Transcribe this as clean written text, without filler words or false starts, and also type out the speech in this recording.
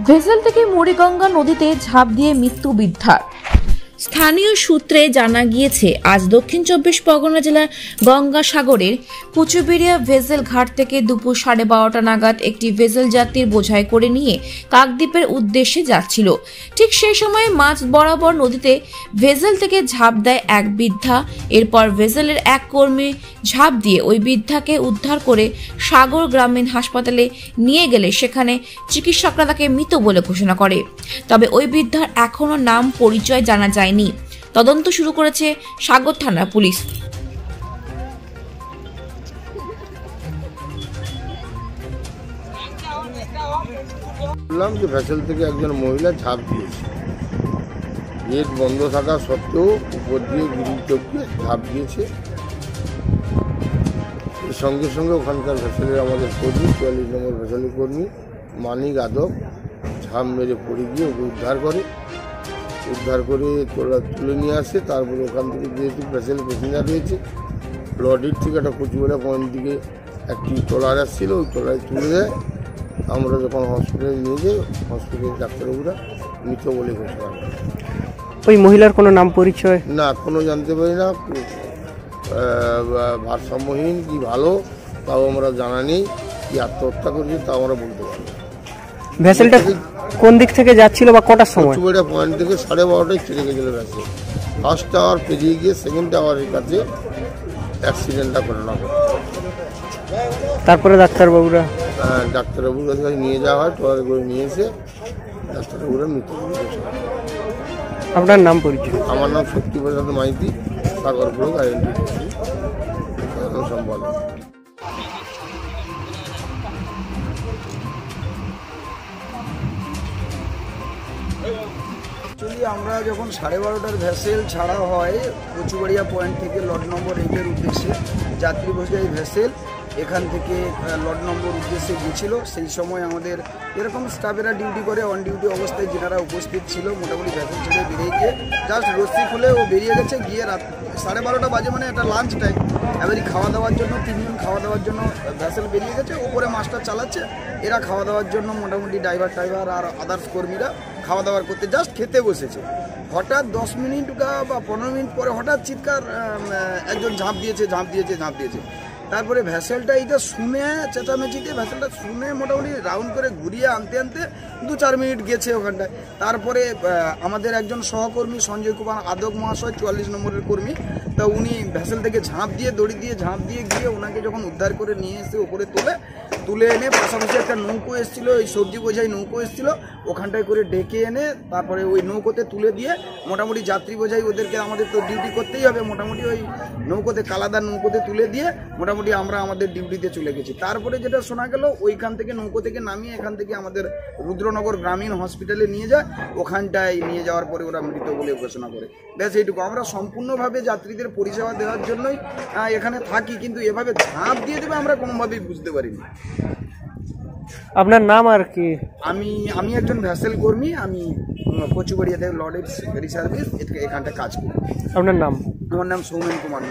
Vessel থেকে মুড়িগঙ্গা নদীতে ঝাঁপ দিয়ে মৃত্যু বৃদ্ধার। স্থানীয় সূত্রে জানা গিয়েছে, আজ দক্ষিণ 24 পরগনা জেলার গঙ্গাসাগরের কুচুবেড়িয়া ভেসেল ঘাট থেকে দুপুর 12:30 নাগাদ একটি ভেসেল যাত্রীর বোঝাই করে নিয়ে কাকদ্বীপের উদ্দেশ্যে যাচ্ছিল। ঠিক সেই সময় মাঝ বরাবর নদীতে ভেসেল থেকে ঝাঁপ দেয় এক বৃদ্ধা। এরপর ভেসেলের এক কর্মী ঝাঁপ দিয়ে ওই বৃদ্ধাকে উদ্ধার করে সাগর গ্রামীণ হাসপাতালে নিয়ে গেলে সেখানে চিকিৎসকরা তাকে মৃত বলে ঘোষণা করে। তবে ওই বৃদ্ধার এখনো নাম পরিচয় জানা যায়নি। তদন্ত শুরু করেছে সাগর থানার পুলিশ। বললাম যে ভেসেল থেকে একজন মহিলা ঝাঁপ দিয়েছে, গেট বন্ধ থাকা সত্ত্বেও উপর দিয়ে গিরিল চোখে ঝাঁপ দিয়েছে। এর সঙ্গে সঙ্গে ওখানকার ভেসেলের আমাদের কর্মী 44 নম্বর ভেসেলের কর্মী মানিক আদব ঝাঁপ মেরে পড়ে গিয়ে ওকে উদ্ধার করে তুলে নিয়ে আসে। তারপরে ওখান থেকে যেহেতু ভেসেল প্যাসেঞ্জার রয়েছে, লডির থেকে একটা কুচুবেড়া পয়েন্ট দিকে একটি ট্রলার আসছিল, ওই ট্রলারে তুলে দেয়। আমরা যখন হসপিটালে নিয়ে যাই, হসপিটালের ডাক্তারবাবুরা মৃত বলে ঘোষণা করে। ওই মহিলার কোনো নাম পরিচয় না, কোনো জানতে পারি না। ভারসাম্যহীন কি ভালো তাও আমরা জানা নেই, কি আত্মহত্যা করেছি তাও আমরা বলতে পারি। ভেসেলটা কোন দিক থেকে যাচ্ছিল বা কটার সময়? কুচুবেড়িয়া পয়েন্ট থেকে 12:30টায় ছেড়ে গেছিল ভেসেল। ফার্স্ট টাওয়ার পেরিয়ে গিয়ে সেকেন্ড টাওয়ারের কাছে অ্যাক্সিডেন্টটা ঘটনা ঘটে। তারপরে ডাক্তারবাবুরা কাছে নিয়ে যাওয়া হয়, ট্রলারে করে নিয়ে এসে ডাক্তারবাবুরা মৃত বলে ঘোষণা করে। আপনার নাম পরিচয়? আমার নাম শক্তিপ্রসাদ মাইতি, সাগর ব্লক আইডেন্টিটি সম্পাদক। অ্যাকচুয়ালি আমরা যখন 12:30টার ভেসেল ছাড়া হয় কুচুবেড়িয়া পয়েন্ট থেকে লট নম্বর 8-এর উদ্দেশ্যে, যাত্রী বোঝাই ভেসেল এখান থেকে লট নম্বর উদ্দেশ্যে গিয়েছিল। সেই সময় আমাদের এরকম স্টাফেরা ডিউটি করে, অন ডিউটি অবস্থায় যেনারা উপস্থিত ছিল মোটামুটি ভেসেল ছেড়ে বেরিয়ে গিয়ে জাস্ট রশ্মি খুলে ও বেরিয়ে গেছে। গিয়ে রাত 12:30 বাজে, মানে একটা লাঞ্চ টাইম, এবারই খাওয়া দাওয়ার জন্য 3 জন খাওয়া দাওয়ার জন্য ভেসেল বেরিয়ে গেছে। ওপরে মাস্টার চালাচ্ছে, এরা খাওয়া দাওয়ার জন্য মোটামুটি ড্রাইভার আর আদার্স কর্মীরা খাওয়া দাওয়ার করতে জাস্ট খেতে বসেছে। হঠাৎ 10 মিনিট বা 15 মিনিট পরে হঠাৎ চিৎকার, একজন ঝাঁপ দিয়েছে। তারপরে ভেসেলটা এইটা শুনে চেঁচামেচিতে ভেসেলটা শুনে মোটামুটি রাউন্ড করে ঘুরিয়ে আনতে 2-4 মিনিট গেছে ওখানটায়। তারপরে আমাদের একজন সহকর্মী সঞ্জয় কুমার আদব মহাশয় 44 নম্বরের কর্মী, তা উনি ভেসেল থেকে দড়ি দিয়ে ঝাঁপ দিয়ে গিয়ে ওনাকে যখন উদ্ধার করে নিয়ে এসে ওপরে তুলে এনে পাশাপাশি একটা নৌকো এসেছিলো, এই সবজি বোঝাই নৌকো এসেছিলো, ওখানটায় করে ডেকে এনে তারপরে ওই নৌকোতে তুলে দিয়ে মোটামুটি যাত্রী বোঝাই ওদেরকে আমাদের তো ডিউটি করতেই হবে, মোটামুটি ওই নৌকোতে কালাদার নৌকোতে তুলে দিয়ে মোটামুটি আমরা আমাদের ডিউটিতে চলে গেছি। তারপরে যেটা শোনা গেল, ওইখান থেকে নৌকো থেকে নামিয়ে এখান থেকে আমাদের রুদ্রনগর গ্রামীণ হসপিটালে নিয়ে যায়। ওখানটায় নিয়ে যাওয়ার পরে ওরা মৃত বলে ঘোষণা করে। ব্যাস এইটুকু। আমরা সম্পূর্ণভাবে যাত্রীদের পরিষেবা দেওয়ার জন্যই এখানে থাকি, কিন্তু এভাবে ঝাঁপ দিয়ে দেবে আমরা কোনোভাবেই বুঝতে পারিনি। আপনার নাম আর কি? আমি একজন ভেসেল কর্মী, আমি কচুবেড়িয়াতে লর্ডের ফেরি সার্ভিস এখানটায় কাজ করি। আপনার নাম? আমার নাম সৌমেন কুমার।